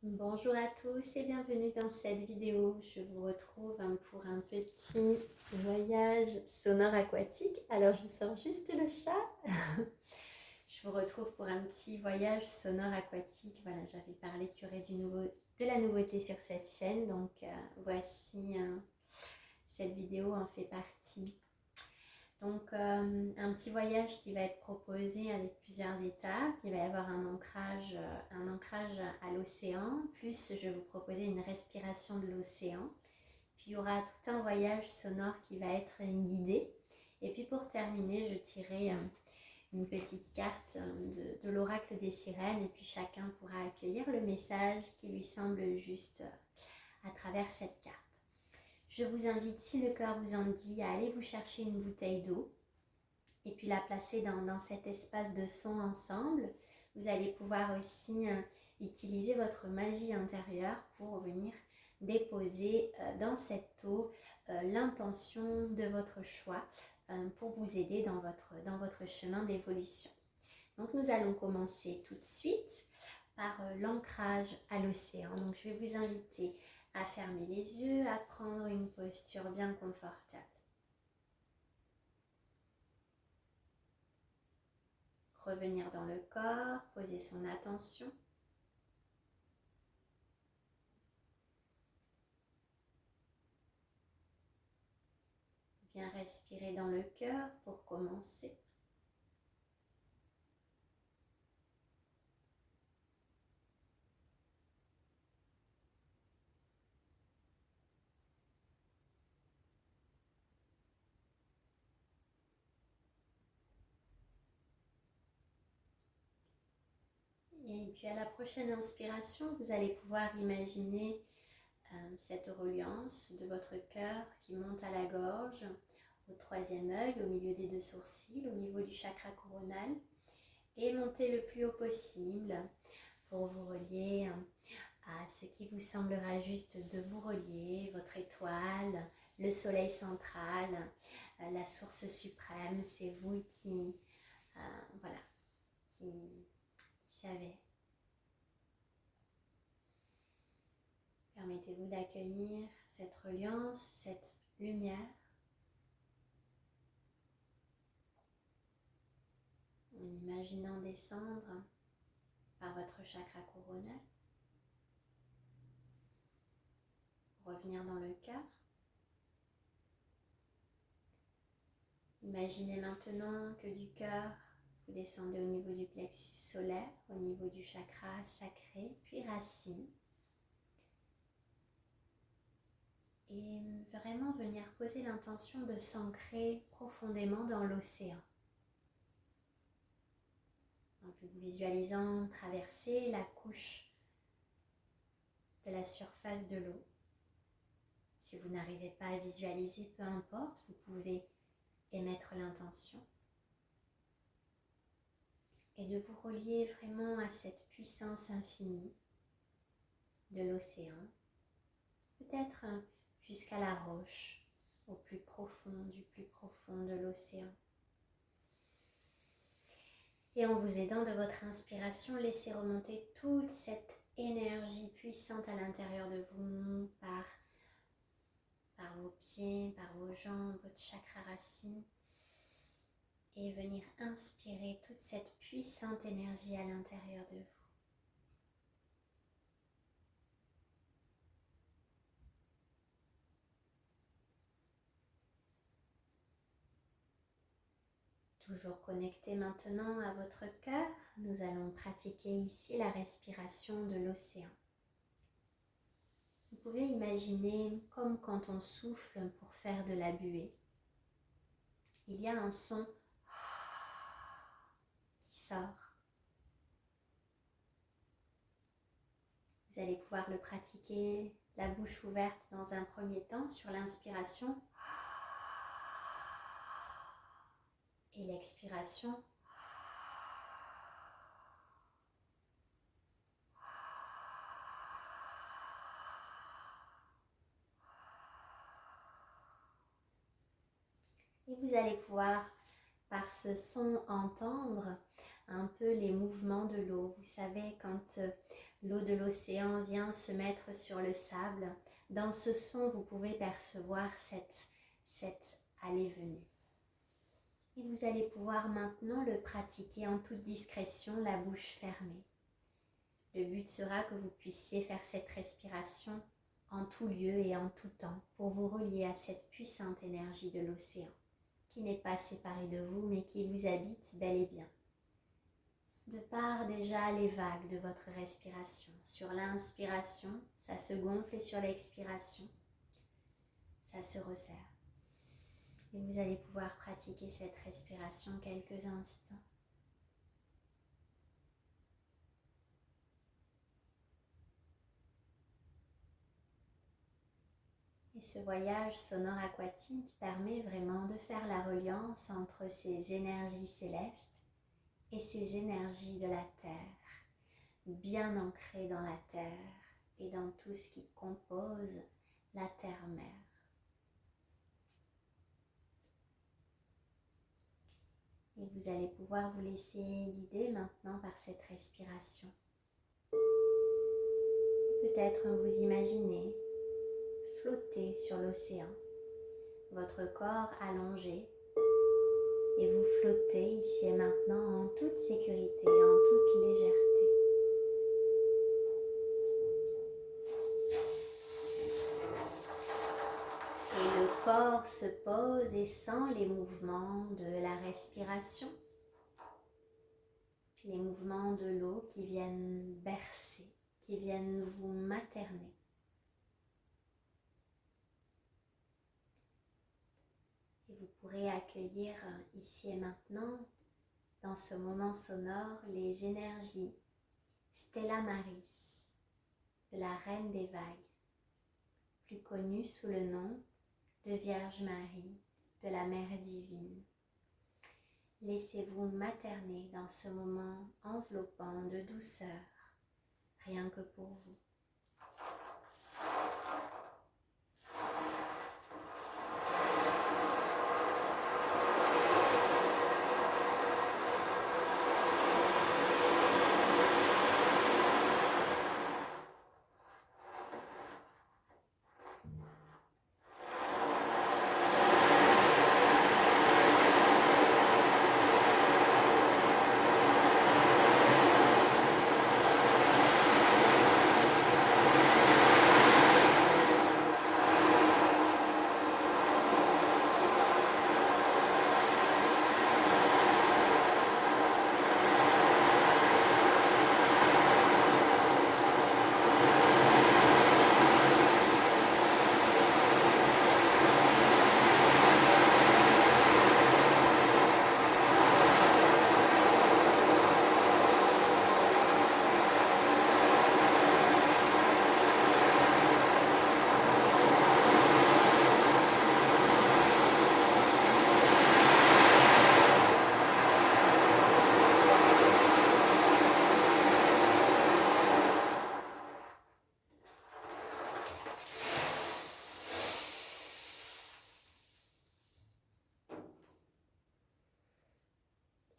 Bonjour à tous et bienvenue dans cette vidéo. Je vous retrouve pour un petit voyage sonore aquatique. Alors je sors juste le chat. Je vous retrouve pour un petit voyage sonore aquatique. Voilà, j'avais parlé qu'il y aurait de la nouveauté sur cette chaîne. Donc voici, cette vidéo en fait partie. Donc un petit voyage qui va être proposé avec plusieurs étapes. Il va y avoir un ancrage à l'océan, plus je vais vous proposer une respiration de l'océan. Puis il y aura tout un voyage sonore qui va être guidé. Et puis pour terminer, je tirerai une petite carte de l'oracle des sirènes et puis chacun pourra accueillir le message qui lui semble juste à travers cette carte. Je vous invite, si le cœur vous en dit, à aller vous chercher une bouteille d'eau et puis la placer dans cet espace de son ensemble. Vous allez pouvoir aussi utiliser votre magie intérieure pour venir déposer dans cette eau l'intention de votre choix pour vous aider dans votre chemin d'évolution. Donc nous allons commencer tout de suite par l'ancrage à l'océan. Donc je vais vous inviter à fermer les yeux, à prendre une posture bien confortable. Revenir dans le corps, poser son attention. Bien respirer dans le cœur pour commencer. Et puis à la prochaine inspiration, vous allez pouvoir imaginer cette reliance de votre cœur qui monte à la gorge, au troisième œil, au milieu des deux sourcils, au niveau du chakra coronal, et monter le plus haut possible pour vous relier à ce qui vous semblera juste de vous relier, votre étoile, le soleil central, la source suprême. C'est vous qui savez. Permettez-vous d'accueillir cette reliance, cette lumière. En imaginant descendre par votre chakra coronal. Revenir dans le cœur. Imaginez maintenant que du cœur, vous descendez au niveau du plexus solaire, au niveau du chakra sacré, puis racine. Et vraiment venir poser l'intention de s'ancrer profondément dans l'océan. En vous visualisant traverser la couche de la surface de l'eau. Si vous n'arrivez pas à visualiser, peu importe, vous pouvez émettre l'intention. Et de vous relier vraiment à cette puissance infinie de l'océan. Peut-être jusqu'à la roche, au plus profond de l'océan. Et en vous aidant de votre inspiration, laissez remonter toute cette énergie puissante à l'intérieur de vous par vos pieds, par vos jambes, votre chakra racine. Et venir inspirer toute cette puissante énergie à l'intérieur de vous. Toujours connecté maintenant à votre cœur, nous allons pratiquer ici la respiration de l'océan. Vous pouvez imaginer comme quand on souffle pour faire de la buée. Il y a un son qui sort. Vous allez pouvoir le pratiquer la bouche ouverte dans un premier temps sur l'inspiration et l'expiration. Et vous allez pouvoir, par ce son, entendre un peu les mouvements de l'eau. Vous savez, quand L'eau de l'océan vient se mettre sur le sable. Dans ce son, vous pouvez percevoir cette allée-venue. Et vous allez pouvoir maintenant le pratiquer en toute discrétion, la bouche fermée. Le but sera que vous puissiez faire cette respiration en tout lieu et en tout temps pour vous relier à cette puissante énergie de l'océan qui n'est pas séparée de vous mais qui vous habite bel et bien. De par déjà les vagues de votre respiration, sur l'inspiration, ça se gonfle et sur l'expiration, ça se resserre. Et vous allez pouvoir pratiquer cette respiration quelques instants. Et ce voyage sonore aquatique permet vraiment de faire la reliance entre ces énergies célestes et ces énergies de la Terre, bien ancrées dans la Terre et dans tout ce qui compose la Terre-Mère. Et vous allez pouvoir vous laisser guider maintenant par cette respiration. Peut-être vous imaginez flotter sur l'océan, votre corps allongé, et vous flottez ici et maintenant en toute sécurité, en toute légèreté. Et le corps se pose et sent les mouvements de la respiration, les mouvements de l'eau qui viennent bercer, qui viennent vous materner. Et vous pourrez accueillir ici et maintenant, dans ce moment sonore, les énergies Stella Maris, de la Reine des Vagues, plus connue sous le nom de Vierge Marie, de la Mère Divine. Laissez-vous materner dans ce moment enveloppant de douceur, rien que pour vous.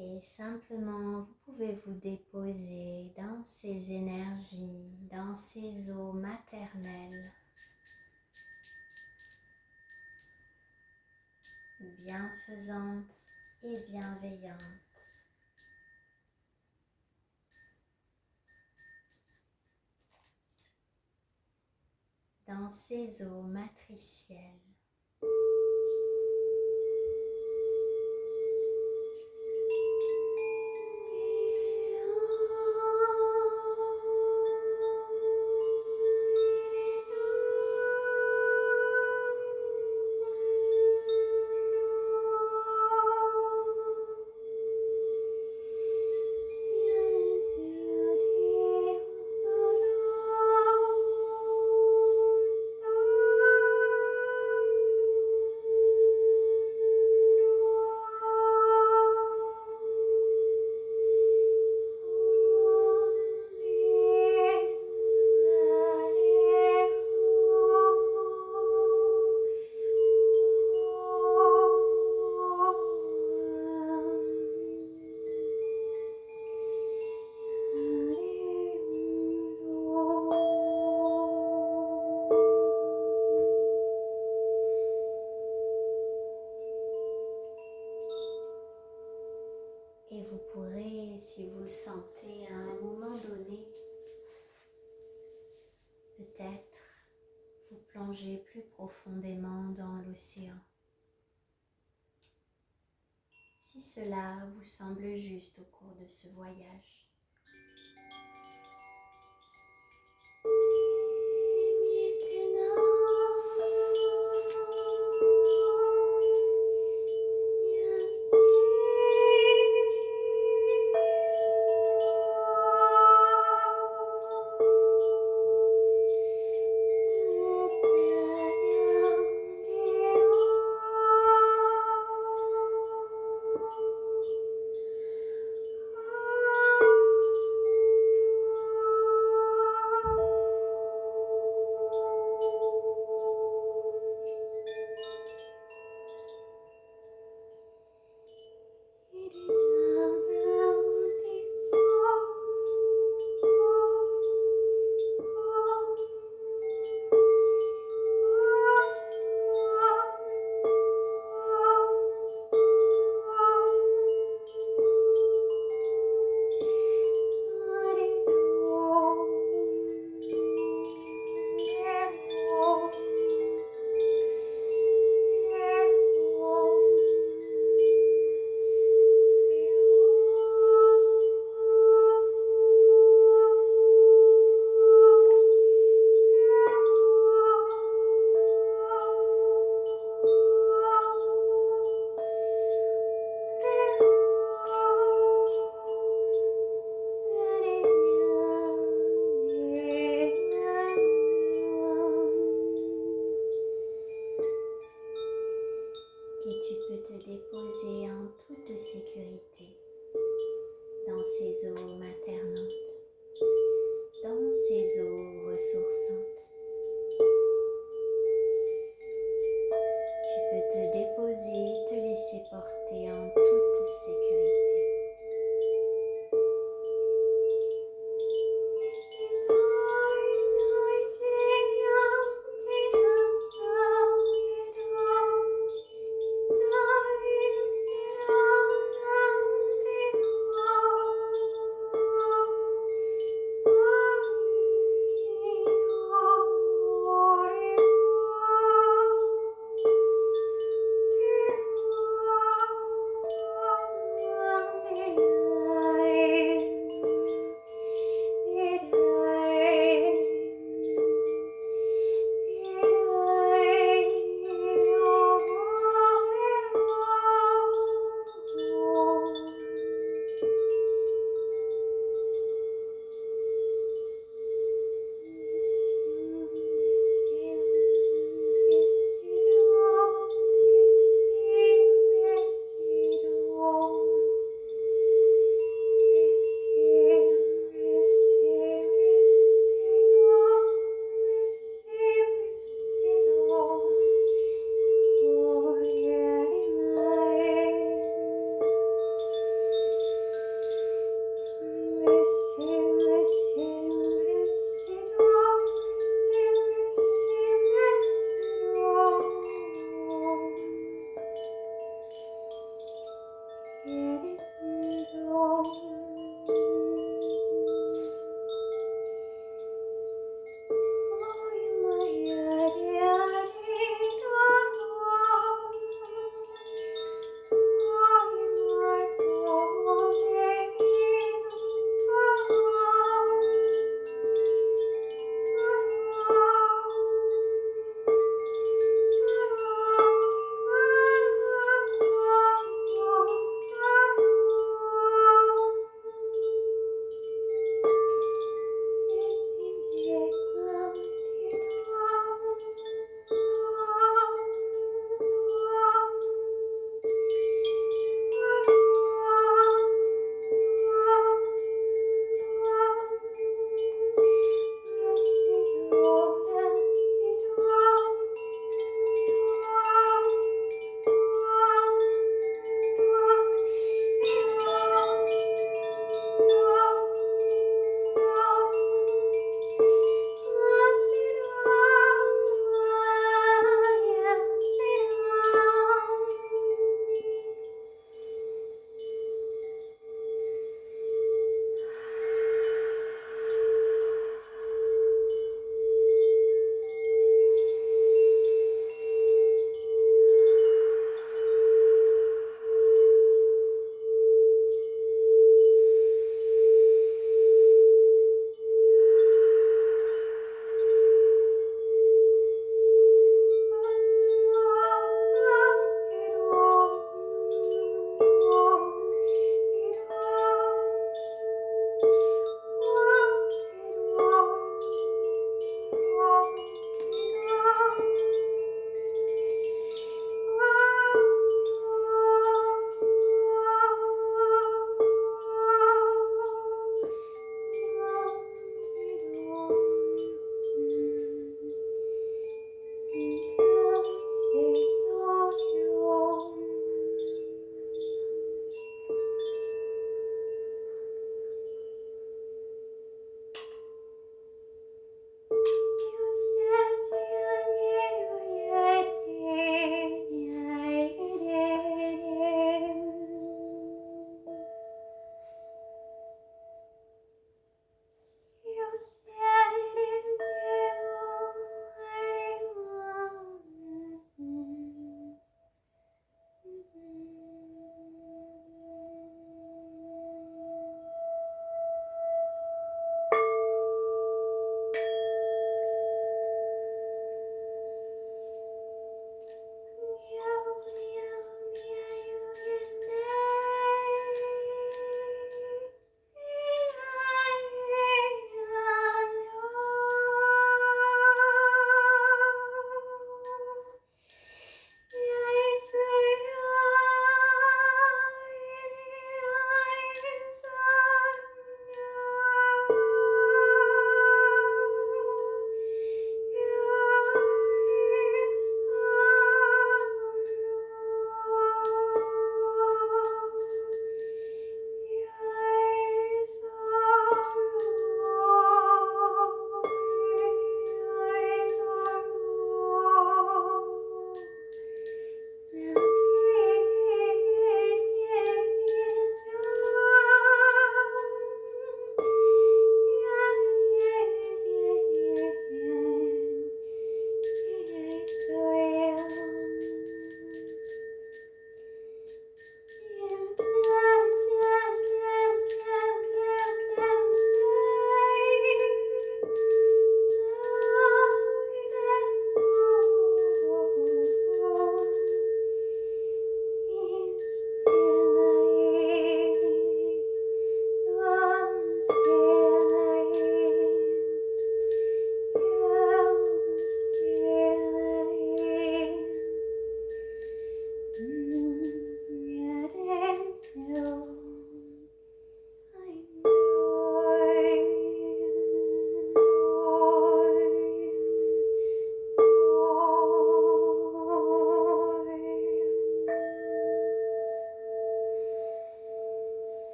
Et simplement, vous pouvez vous déposer dans ces énergies, dans ces eaux maternelles, bienfaisantes et bienveillantes. Dans ces eaux matricielles. plonger plus profondément dans l'océan. Si cela vous semble juste au cours de ce voyage.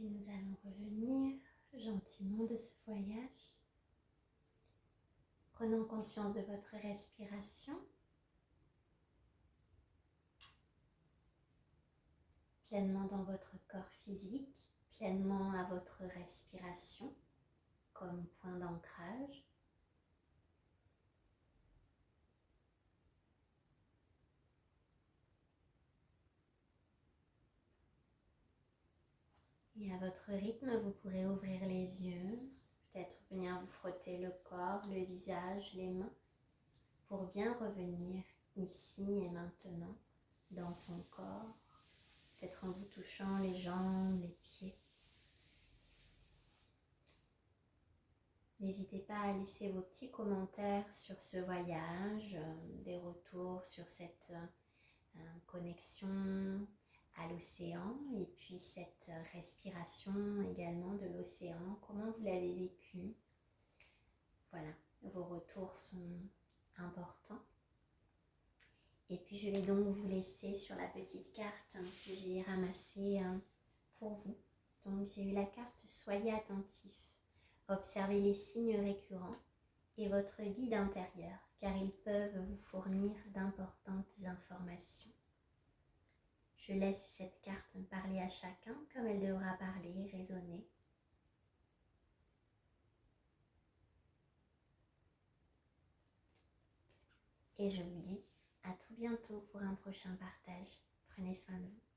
Puis nous allons revenir gentiment de ce voyage, prenant conscience de votre respiration, pleinement dans votre corps physique, pleinement à votre respiration comme point d'ancrage. Et à votre rythme, vous pourrez ouvrir les yeux, peut-être venir vous frotter le corps, le visage, les mains, pour bien revenir ici et maintenant dans son corps, peut-être en vous touchant les jambes, les pieds. N'hésitez pas à laisser vos petits commentaires sur ce voyage, des retours sur cette connexion à l'océan et puis cette respiration également de l'océan. Comment vous l'avez vécu? Voilà, vos retours sont importants. Et puis je vais donc vous laisser sur la petite carte que j'ai ramassée pour vous. Donc j'ai eu la carte Soyez attentifs. Observez les signes récurrents et votre guide intérieur, car ils peuvent vous fournir d'importantes informations. Je laisse cette carte parler à chacun comme elle devra parler, résonner. Et je vous dis à tout bientôt pour un prochain partage. Prenez soin de vous.